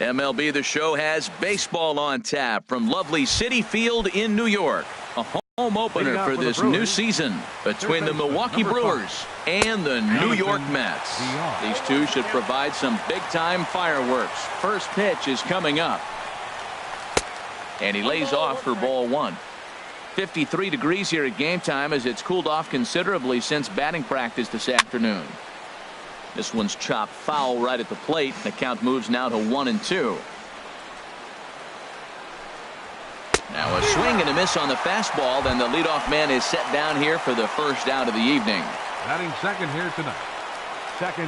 MLB The Show has baseball on tap from lovely Citi Field in New York. A home opener for this new season between the Milwaukee Brewers and the New York Mets. These two should provide some big-time fireworks. First pitch is coming up. And he lays off for ball one. 53 degrees here at game time as it's cooled off considerably since batting practice this afternoon. This one's chopped foul right at the plate. The count moves now to 1-2. Now a swing and a miss on the fastball. Then the leadoff man is set down here for the first out of the evening. Batting second here tonight.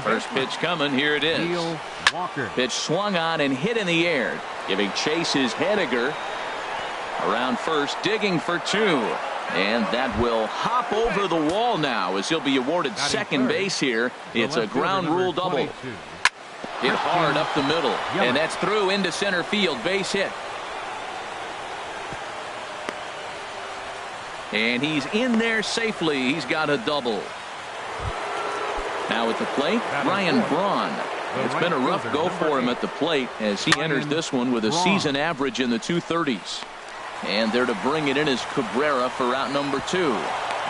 First pitch coming. Here it is. Walker. Pitch swung on and hit in the air. Giving chase is Hediger. Around first, digging for two. And that will hop over the wall now as he'll be awarded second base here. It's a ground rule double. Hit hard up the middle. And that's through into center field. Base hit. And he's in there safely. He's got a double. Now at the plate, Ryan Braun. It's been a rough go for him at the plate as he enters this one with a season average in the 230s. And they're to bring it in as Cabrera for out number 2.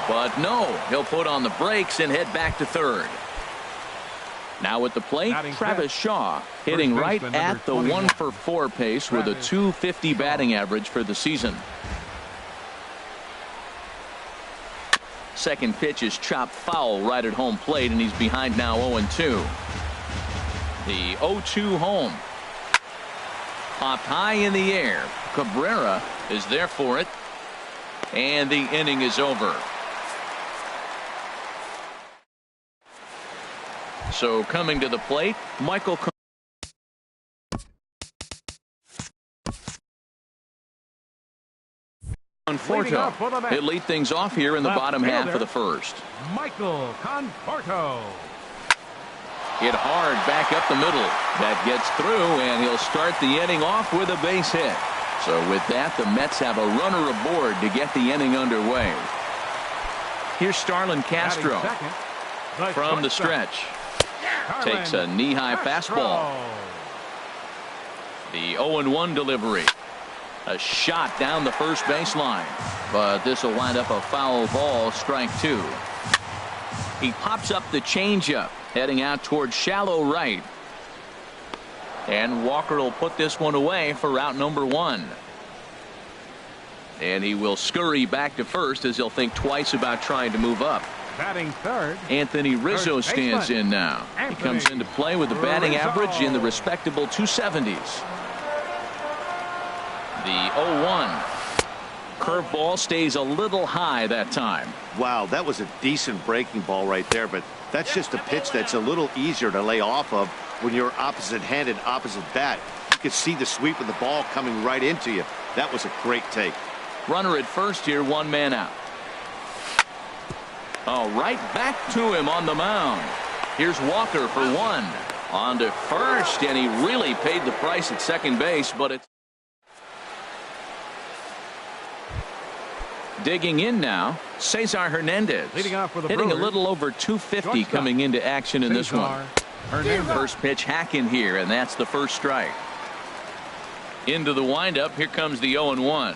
But no, he'll put on the brakes and head back to third. Now at the plate, Travis Shaw hitting right at the 1-for-4 pace with a .250 batting average for the season. Second pitch is chopped foul right at home plate, and he's behind now 0-2. The 0-2 home. Popped high in the air. Cabrera is there for it. And the inning is over. So coming to the plate, Michael Conforto. He'll lead things off here in the bottom half of the first. Michael Conforto. Hit hard back up the middle. That gets through, and he'll start the inning off with a base hit. So with that, the Mets have a runner aboard to get the inning underway. Here's Starlin Castro from the stretch. Takes a knee-high fastball. The 0-1 delivery. A shot down the first baseline. But this will wind up a foul ball, strike 2. He pops up the changeup, heading out towards shallow right. And Walker will put this one away for out number 1. And he will scurry back to first as he'll think twice about trying to move up. Batting third, Anthony Rizzo stands in now. He comes into play with a batting average in the respectable 270s. The 0-1. Curveball stays a little high that time. Wow, that was a decent breaking ball right there, but that's just a pitch that's a little easier to lay off of when you're opposite-handed, opposite bat. You could see the sweep of the ball coming right into you. That was a great take. Runner at first here, one man out. Oh, right back to him on the mound. Here's Walker for 1. On to first, and he really paid the price at second base, but it's digging in now, Cesar Hernandez. Leading off for the hitting Brewers, a little over 250 coming into action in this one. First pitch hacking here, and that's the first strike. Into the windup, here comes the 0-1.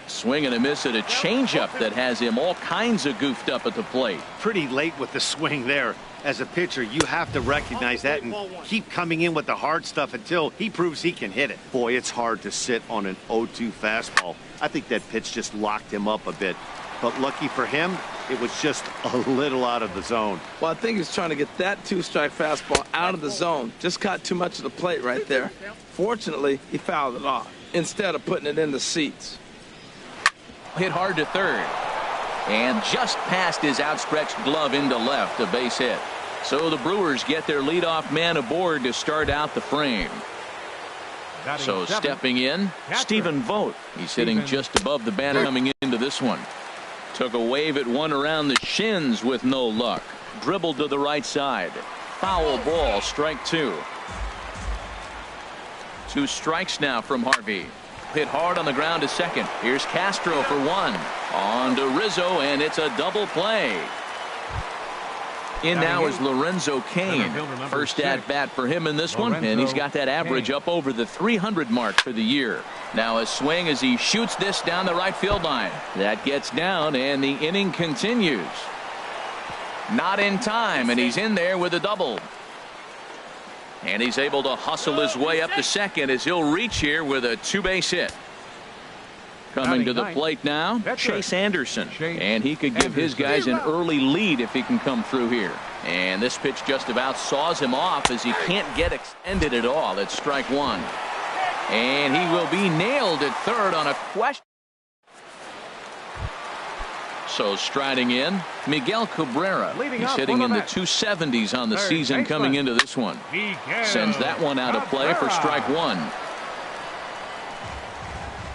Swing and a miss at a changeup that has him all kinds of goofed up at the plate. Pretty late with the swing there. As a pitcher, you have to recognize that and keep coming in with the hard stuff until he proves he can hit it. Boy, it's hard to sit on an 0-2 fastball. I think that pitch just locked him up a bit. But lucky for him, it was just a little out of the zone. Well, I think he's trying to get that 2-strike fastball out of the zone. Just caught too much of the plate right there. Fortunately, he fouled it off instead of putting it in the seats. Hit hard to third. And just past his outstretched glove into left, a base hit. So the Brewers get their leadoff man aboard to start out the frame. So stepping in, Stephen Vogt. He's hitting just above the banner coming into this one. Took a wave at one around the shins with no luck. Dribbled to the right side. Foul ball, strike 2. 2 strikes now from Harvey. Hit hard on the ground to second. Here's Castro for 1. On to Rizzo, and it's a double play. In now is Lorenzo Cain. First at bat for him in this one, and he's got that average up over the 300 mark for the year. Now a swing as he shoots this down the right field line. That gets down, and the inning continues. Not in time, and he's in there with a double. And he's able to hustle his way up to second as he'll reach here with a two-base hit. Coming to the plate now, Chase Anderson. And he could give his guys an early lead if he can come through here. And this pitch just about saws him off as he can't get extended at all. It's strike one. And he will be nailed at third on a question. So striding in, Miguel Cabrera. He's hitting in the 270s on the season coming into this one. Sends that one out of play for strike one.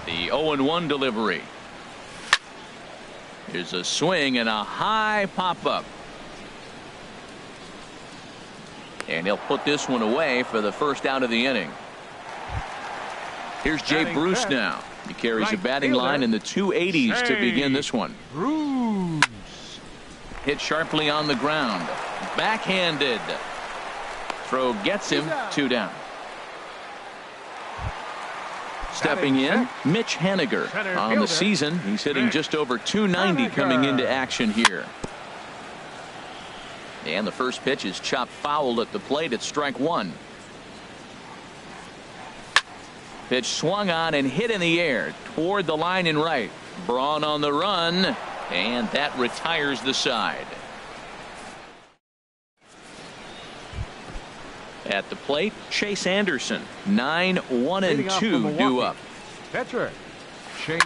The 0-1 delivery. Here's a swing and a high pop-up. And he'll put this one away for the first out of the inning. Here's Jay Bruce now. He carries a batting line in the 280s to begin this one. Hit sharply on the ground. Backhanded. Throw gets him. 2 down. Stepping in, Mitch Haniger. On the season, he's hitting just over 290 coming into action here. And the first pitch is chopped foul at the plate at strike one. Pitch swung on and hit in the air toward the line and right. Braun on the run, and that retires the side. At the plate, Chase Anderson. 9-1-2 due up. Pitcher, Chase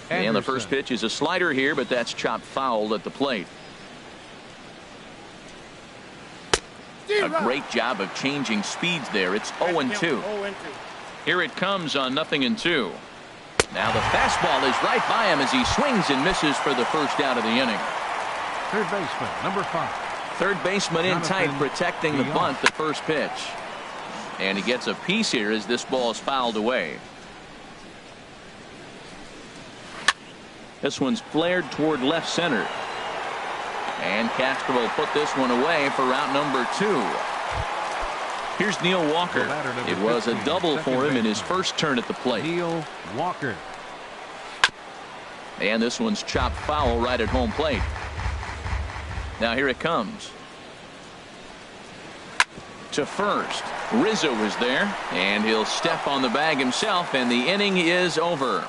Anderson. And the first pitch is a slider here, but that's chopped foul at the plate. A great job of changing speeds there. It's 0-2. Here it comes on 0-2. Now the fastball is right by him as he swings and misses for the first out of the inning. Third baseman, number 5. Third baseman in tight, protecting the bunt, the first pitch. And he gets a piece here as this ball is fouled away. This one's flared toward left center. And Castro will put this one away for route number 2. Here's Neil Walker. It was a double for him in his first turn at the plate. Neil Walker. And this one's chopped foul right at home plate. Now here it comes. To first. Rizzo is there, and he'll step on the bag himself, and the inning is over.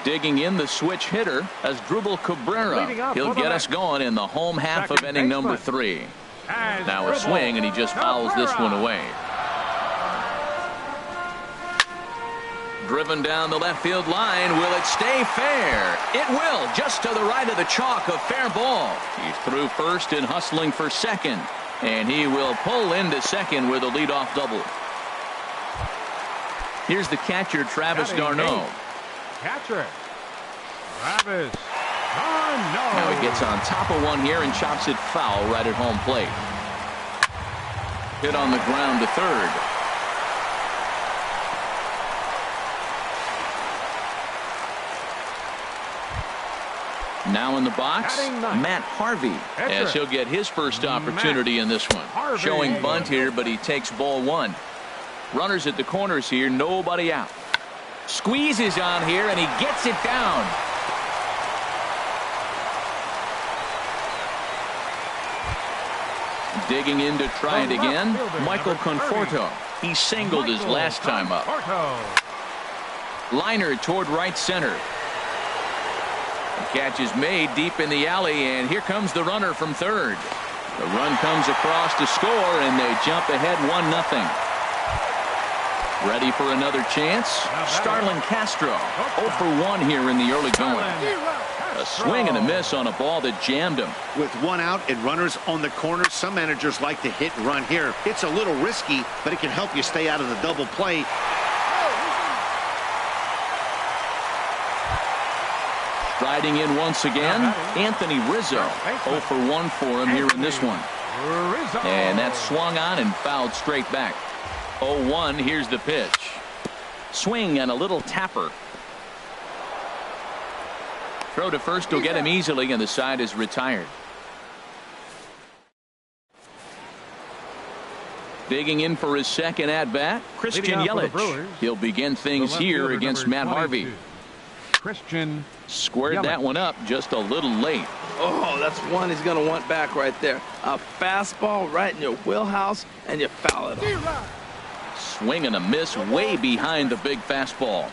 Digging in the switch hitter as Drupal Cabrera. He'll get us going in the home half of inning number 3. Now a swing, and he just fouls this one away. Driven down the left field line. Will it stay fair? It will. Just to the right of the chalk, a fair ball. He's through first and hustling for second. And he will pull into second with a leadoff double. Here's the catcher, Travis d'Arnaud. Catcher, Travis d'Arnaud. Now he gets on top of one here and chops it foul right at home plate. Hit on the ground to third. Now in the box, Matt Harvey, as he'll get his first opportunity in this one. Showing bunt here, but he takes ball one. Runners at the corners here, nobody out. Squeezes on here, and he gets it down. Digging in to try it again, Michael Conforto. He singled his last time up. Liner toward right center. The catch is made deep in the alley, and here comes the runner from third. The run comes across to score, and they jump ahead 1-0. Ready for another chance? Starlin Castro, 0 for 1 here in the early going. A swing and a miss on a ball that jammed him. With one out and runners on the corner, some managers like to hit and run here. It's a little risky, but it can help you stay out of the double play. Striding in once again, Anthony Rizzo. 0 for 1 for him here in this one. And that swung on and fouled straight back. 0-1, here's the pitch. Swing and a little tapper. Throw to first will get him easily, and the side is retired. Digging in for his second at-bat, Christian Yelich. He'll begin things here against Matt Harvey. Christian squared Yelich. That one up just a little late. Oh, that's one he's going to want back right there. A fastball right in your wheelhouse, and you foul it off. Swing and a miss way behind the big fastball.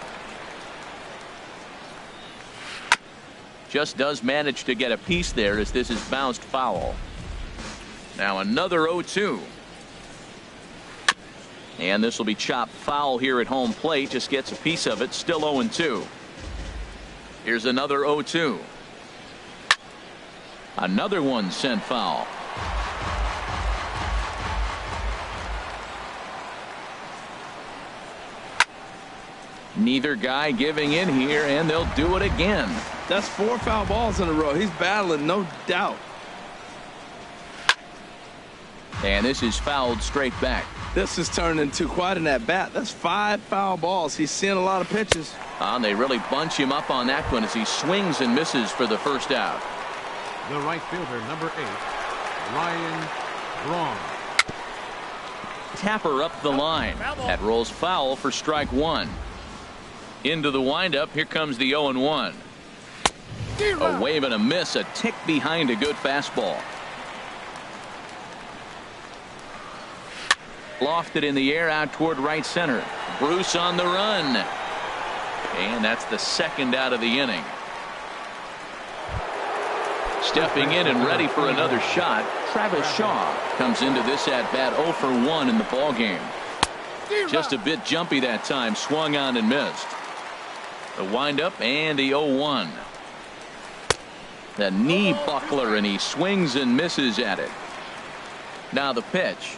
Just does manage to get a piece there as this is bounced foul. Now another 0-2. And this will be chopped foul here at home plate. Just gets a piece of it. Still 0-2. Here's another 0-2. Another one sent foul. Neither guy giving in here, and they'll do it again. That's 4 foul balls in a row. He's battling, no doubt. And this is fouled straight back. This has turned into quite an at-bat. That's 5 foul balls. He's seeing a lot of pitches. And they really bunch him up on that one as he swings and misses for the first out. The right fielder, number 8, Ryan Braun. Tapper up the line. That rolls foul for strike 1. Into the windup. Here comes the 0-1. A wave and a miss. A tick behind a good fastball. Lofted in the air out toward right center. Bruce on the run. And that's the second out of the inning. Stepping in and ready for another shot, Travis Shaw comes into this at bat 0 for 1 in the ball game. Just a bit jumpy that time. Swung on and missed. The windup and the 0-1. The knee buckler, and he swings and misses at it. Now the pitch.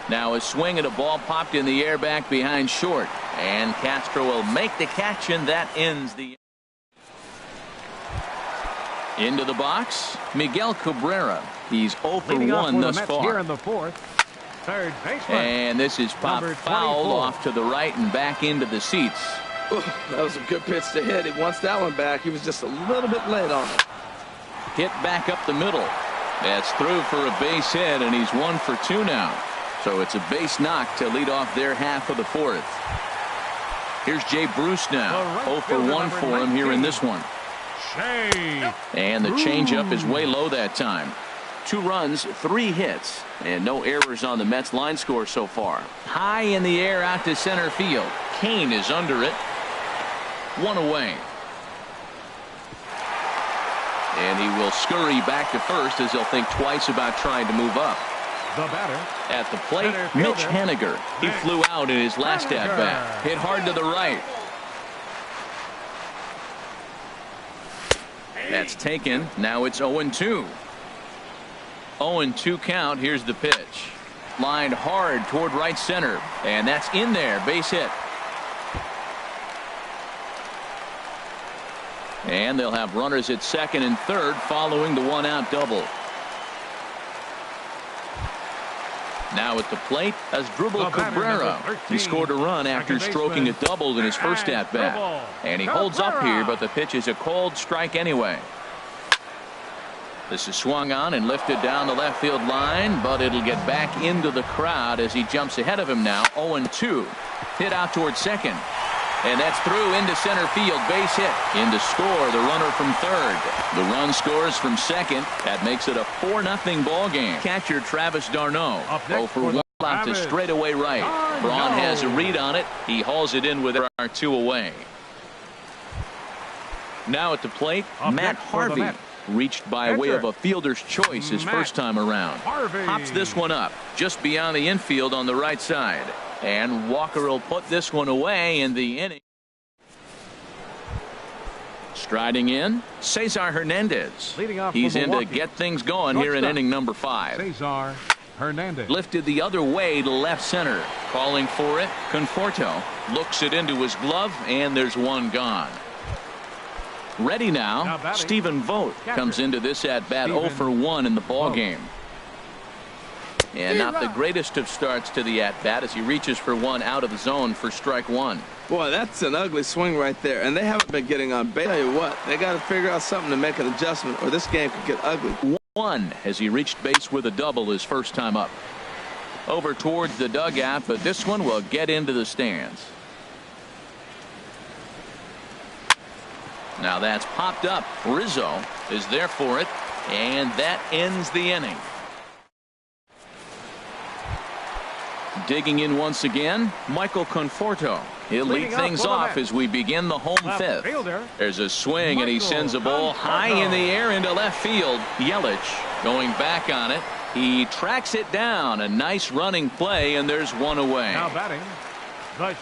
Now a swing and a ball popped in the air back behind short. And Castro will make the catch, and that ends the. Into the box, Miguel Cabrera. He's 0 for 1 thus far. Here in the 4th. Third baseman. And this is popped foul off to the right and back into the seats. Ooh, that was a good pitch to hit. He wants that one back. He was just a little bit late on it. Hit back up the middle. That's through for a base hit, and he's 1 for 2 now. So it's a base knock to lead off their half of the 4th. Here's Jay Bruce now. 0 for 1 for him here in this one. And the changeup is way low that time. 2 runs, 3 hits, and no errors on the Mets line score so far. High in the air out to center field. Kane is under it. 1 away. And he will scurry back to first as he'll think twice about trying to move up. The batter. At the plate, Mitch Haniger. He flew out in his last at-bat. Hit hard to the right. That's taken. Now it's 0-2. 0-2 count. Here's the pitch. Lined hard toward right center. And that's in there. Base hit. And they'll have runners at second and third following the 1-out double. Now at the plate, Asdrubal Cabrera. He scored a run after stroking a double in his first at-bat. And he holds up here, but the pitch is a called strike anyway. This is swung on and lifted down the left field line, but it'll get back into the crowd as he jumps ahead of him now. 0-2. Hit out towards second. And that's through into center field. Base hit. In to score the runner from third. The run scores from second. That makes it a 4-0 ball game. Catcher Travis d'Arnaud. 0 for 1 out to straightaway right. Braun has a read on it. He hauls it in with our 2 away. Now at the plate, Matt Harvey. Reached by way of a fielder's choice his first time around. Pops this one up just beyond the infield on the right side. And Walker will put this one away in the inning. Striding in, Cesar Hernandez. He's in to get things going here in inning number 5. Cesar Hernandez. Lifted the other way to left center. Calling for it, Conforto. Looks it into his glove, and there's one gone. Ready now, Stephen Vogt comes into this at-bat 0 for 1 in the ball game. And not the greatest of starts to the at-bat as he reaches for one out of the zone for strike one. Boy, that's an ugly swing right there, and they haven't been getting on base. Tell you what, they got to figure out something to make an adjustment, or this game could get ugly. One as he reached base with a double his first time up. Over towards the dugout, but this one will get into the stands. Now that's popped up. Rizzo is there for it, and that ends the inning. Digging in once again, Michael Conforto. He'll lead things off as we begin the home fifth. There's a swing, and he sends a ball high in the air into left field. Yelich going back on it. He tracks it down. A nice running play, and there's one away. Now batting,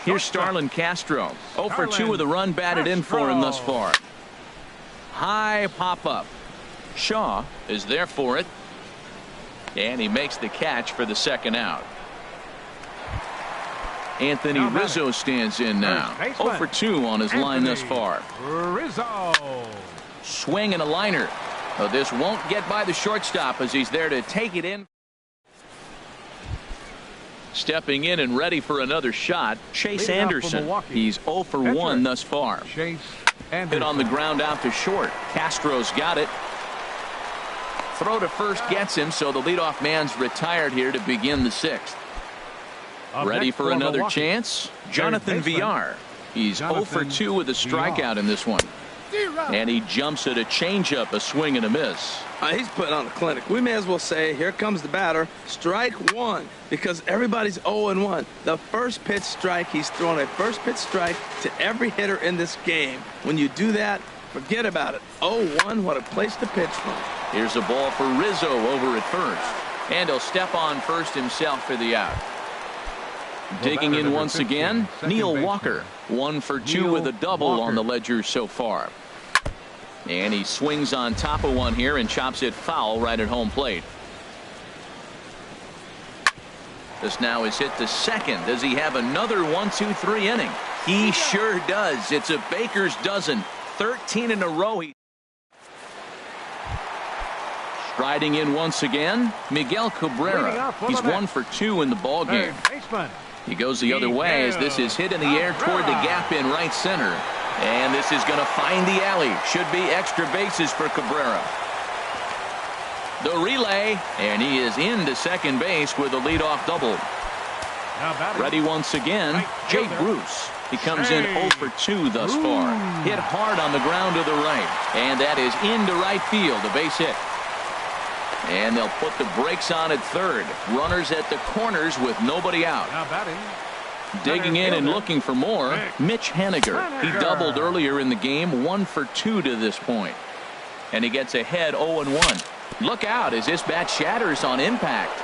Here's Starlin Castro. 0 for 2 with a run batted in for him thus far. High pop-up. Shaw is there for it, and he makes the catch for the second out. Anthony Rizzo stands in now. 0 for 2 on his line thus far. Rizzo. Swing and a liner. Oh, this won't get by the shortstop as he's there to take it in. Stepping in and ready for another shot, Chase Anderson. He's 0 for 1 thus far. Chase Anderson. Hit on the ground out to short. Castro's got it. Throw to first gets him, so the leadoff man's retired here to begin the sixth. Ready for another chance? Jonathan Villar. He's 0 for 2 with a strikeout in this one. And he jumps at a changeup, a swing and a miss. He's putting on a clinic. We may as well say, here comes the batter. Strike one, because everybody's 0-1. The first pitch strike, he's throwing a first pitch strike to every hitter in this game. When you do that, forget about it. 0-1, what a place to pitch from. Here's a ball for Rizzo over at first. And he'll step on first himself for the out. Digging in once again, Neil Walker. 1 for 2 with a double on the ledger so far. And he swings on top of one here and chops it foul right at home plate. This now is hit to second. Does he have another 1-2-3 inning? He sure does. It's a baker's dozen. 13 in a row. Striding in once again, Miguel Cabrera. He's 1 for 2 in the ball game. He goes the other way as this is hit in the air toward the gap in right center. And this is going to find the alley. Should be extra bases for Cabrera. The relay, and he is into second base with a leadoff double. Ready once again, Jay Bruce. He comes in 0 for 2 thus far. Hit hard on the ground to the right. And that is into right field, a base hit. And they'll put the brakes on at third. Runners at the corners with nobody out. Digging in and looking for more, Mitch Haniger. He doubled earlier in the game, 1 for 2 to this point. And he gets ahead 0-1. Look out as this bat shatters on impact.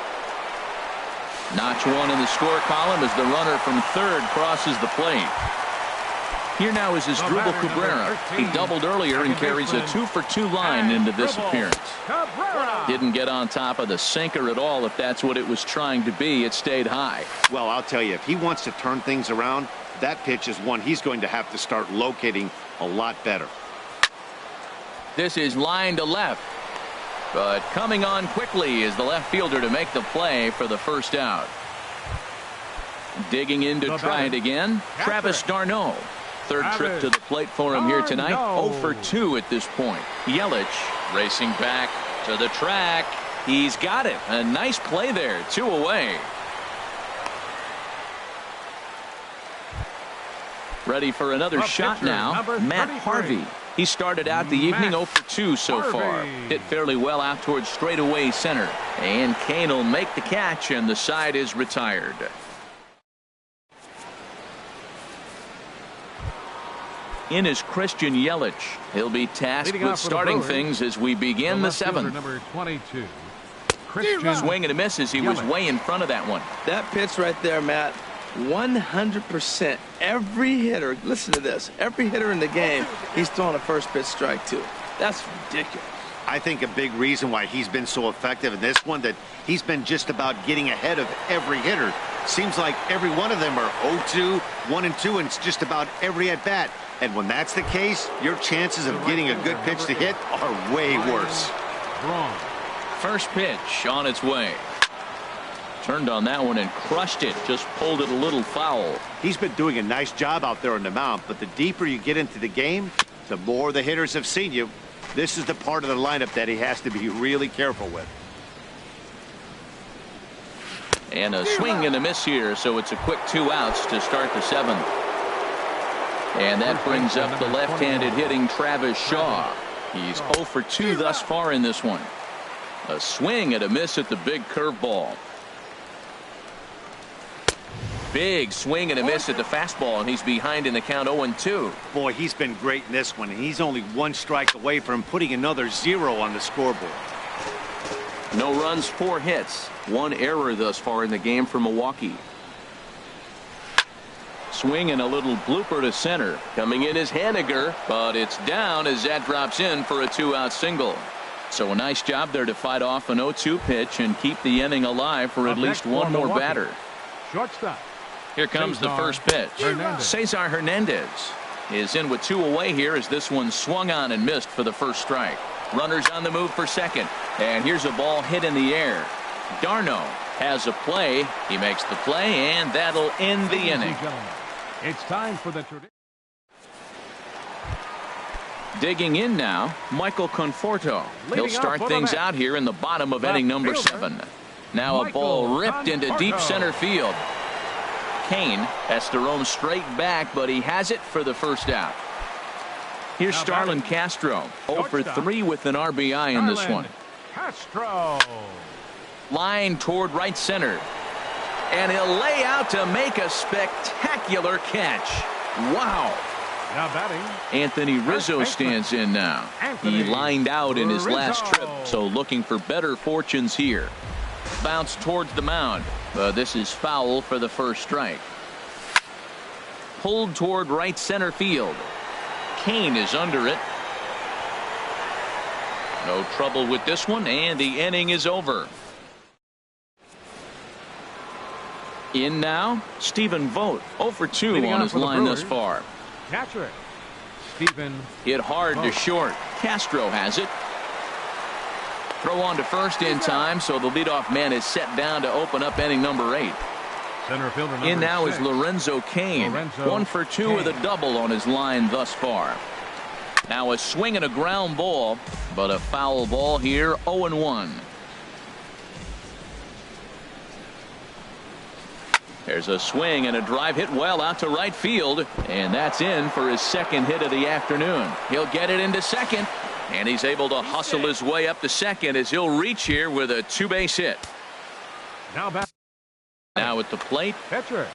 Notch 1 in the score column as the runner from third crosses the plate. Here now is Asdrubal Cabrera. He doubled earlier and carries a 2 for 2 line into this appearance. Didn't get on top of the sinker at all. If that's what it was trying to be, it stayed high. Well, I'll tell you, if he wants to turn things around, that pitch is one he's going to have to start locating a lot better. This is line to left. But coming on quickly is the left fielder to make the play for the first out. Digging in to try it again, Travis d'Arnaud. Third trip to the plate for him here tonight. 0 for 2 at this point. Yelich racing back to the track. He's got it. A nice play there. 2 away. Ready for another shot now. Matt Harvey. He started out the evening 0 for 2 so far. Hit fairly well out towards straightaway center. And Kane will make the catch, and the side is retired. In is Christian Yelich. He'll be tasked with starting things as we begin the seventh. Number 22. Swing and a miss as he was way in front of that one. That pitch right there, Matt, 100%. Every hitter, listen to this, every hitter in the game, he's throwing a first pitch strike to. That's ridiculous. I think a big reason why he's been so effective in this one, that he's been just about getting ahead of every hitter. Seems like every one of them are 0-2, 1-2, and it's just about every at bat. And when that's the case, your chances of getting a good pitch to hit are way worse. Wrong. First pitch on its way. Turned on that one and crushed it. Just pulled it a little foul. He's been doing a nice job out there on the mound, but the deeper you get into the game, the more the hitters have seen you. This is the part of the lineup that he has to be really careful with. And a swing and a miss here, so it's a quick 2 outs to start the 7th. And that brings up the left-handed hitting Travis Shaw. He's 0 for 2 thus far in this one. A swing and a miss at the big curveball. Big swing and a miss at the fastball, and he's behind in the count 0-2. Boy, he's been great in this one, and he's only 1 strike away from putting another 0 on the scoreboard. No runs, 4 hits. 1 error thus far in the game for Milwaukee. Swing and a little blooper to center. Coming in is Haniger, but it's down as that drops in for a 2-out single. So a nice job there to fight off an 0-2 pitch and keep the inning alive for at least one more batter. Shortstop. Here comes the first pitch. Cesar Hernandez is in with 2 away here as this one swung on and missed for the first strike. Runners on the move for second. And here's a ball hit in the air. Darno has a play. He makes the play, and that'll end the inning. It's time for the Digging in now, Michael Conforto. He'll start things out here in the bottom of inning number 7. Now a ball ripped into deep center field. Kane has to roam straight back, but he has it for the first out. Here's Starlin Castro, 0 for 3 with an RBI in this one. Castro. Line toward right center. And he'll lay out to make a spectacular catch. Wow. Now batting, Anthony Rizzo stands in now. He lined out in his last trip, so looking for better fortunes here. Bounce towards the mound, but this is foul for the first strike. Pulled toward right center field. Kane is under it. No trouble with this one, and the inning is over. In now, Stephen Vogt, 0 for 2 on his line thus far. catcher, Stephen. Hit hard to short. Castro has it. Throw on to first in time, so the leadoff man is set down to open up inning number 8. Center fielder number In now 6. is Lorenzo Cain. 1 for 2 with a double on his line thus far. Now a swing and a ground ball, but a foul ball here, 0-1. There's a swing and a drive hit well out to right field, and that's in for his second hit of the afternoon. He'll get it into second, and he's able to hustle his way up to second as he'll reach here with a 2-base hit. Now back. Now at the plate, Pitcher.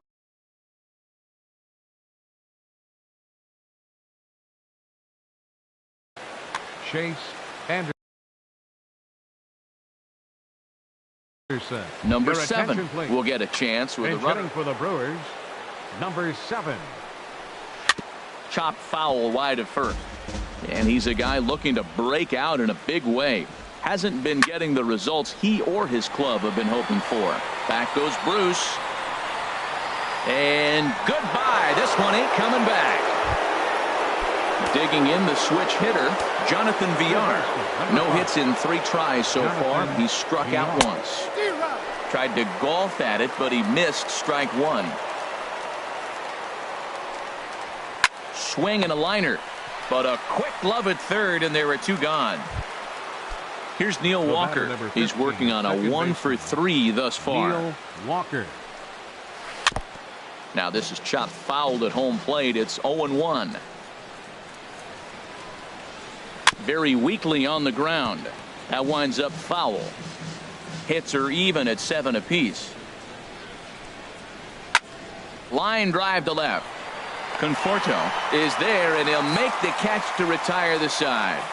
Chase Anderson. number Your 7 attention, please. will get a chance with a Pinch runner. hitting for the Brewers, number 7. Chopped foul wide of first. And he's a guy looking to break out in a big way. Hasn't been getting the results he or his club have been hoping for. Back goes Bruce. And goodbye. This one ain't coming back. Digging in the switch hitter, Jonathan Villar. No hits in 3 tries so far. He struck out once. Tried to golf at it, but he missed strike 1. Swing and a liner, but a quick glove at third, and there are 2 gone. Here's Neil Walker. He's working on a 1 for 3 thus far. Neil Walker. Now this is chopped fouled at home plate. It's 0-1. Very weakly on the ground. That winds up foul. Hits are even at 7 apiece. Line drive to left. Conforto is there, and he'll make the catch to retire the side.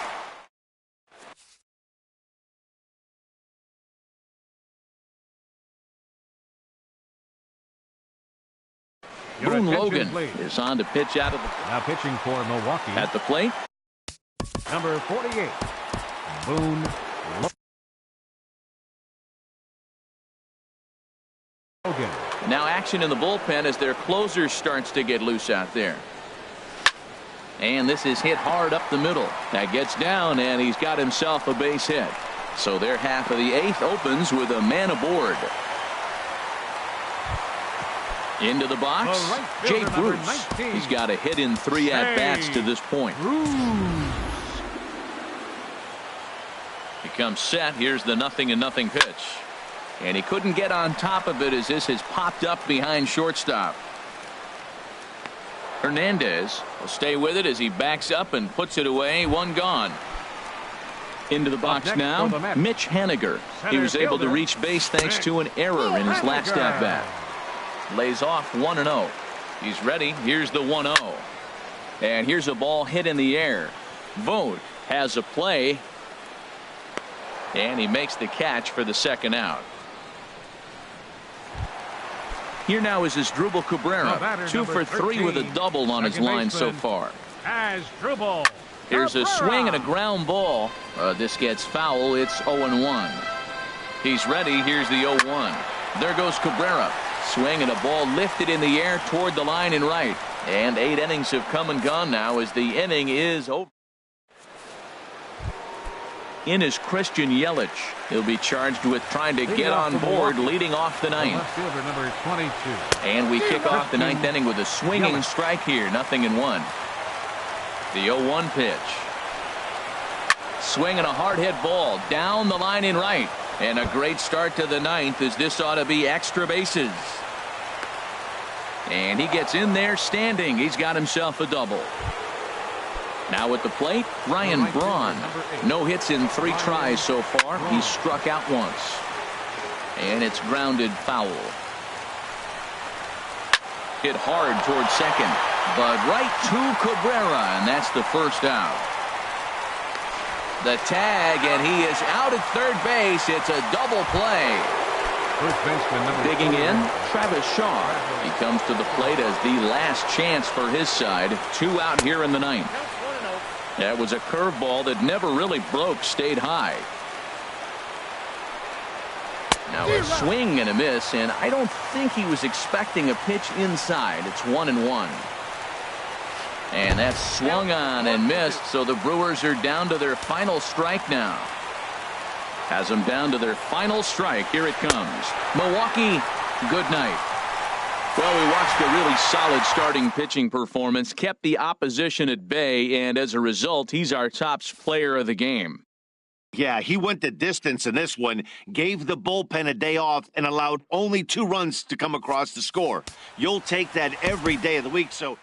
Boone Logan is on to pitch out of the. Now pitching for Milwaukee. At the plate. Number 48. Boone Logan. Now action in the bullpen as their closer starts to get loose out there. And this is hit hard up the middle. That gets down, and he's got himself a base hit. So their half of the 8th opens with a man aboard. Into the box, The right Jay fielder, number Bruce. 19. He's got a hit in 3 at-bats to this point. He comes set. Here's the 0-0 pitch. And he couldn't get on top of it as this has popped up behind shortstop. Hernandez will stay with it as he backs up and puts it away. 1 gone. Into the box next now, for the Mets. Mitch Haniger. He was able to reach base thanks to an error in his last at-bat. Lays off 1-0. He's ready. Here's the 1-0. And here's a ball hit in the air. Vogt has a play. And he makes the catch for the 2nd out. Here now is Asdrubal Cabrera. 2 for 3 with a double on his line so far. Asdrubal. Here's a swing and a ground ball. This gets foul. It's 0-1. He's ready. Here's the 0-1. There goes Cabrera. Swing and a ball lifted in the air toward the line and right. And 8 innings have come and gone now as the inning is over. In is Christian Yelich. He'll be charged with trying to get on board leading off the 9th. Left fielder, number 22. And we kick off the 9th inning with a swinging strike here. 0-1. The 0-1 pitch. Swing and a hard hit ball down the line in right. And a great start to the 9th as this ought to be extra bases. And he gets in there standing. He's got himself a double. Now at the plate, Ryan Braun. No hits in 3 tries so far. He's struck out once. And it's grounded foul. Hit hard towards second. But right to Cabrera, and that's the 1st out. The tag, and he is out at third base. It's a double play. First baseman, number Digging 4. in, Travis Shaw. He comes to the plate as the last chance for his side. 2 out here in the 9th. That was a curveball that never really broke, stayed high. Now a swing and a miss, and I don't think he was expecting a pitch inside. It's 1-1. And that's swung on and missed, so the Brewers are down to their final strike now. Has them down to their final strike. Here it comes. Milwaukee, good night. Well, we watched a really solid starting pitching performance, kept the opposition at bay, and as a result, he's our top player of the game. Yeah, he went the distance in this one, gave the bullpen a day off, and allowed only 2 runs to come across the score. You'll take that every day of the week, so...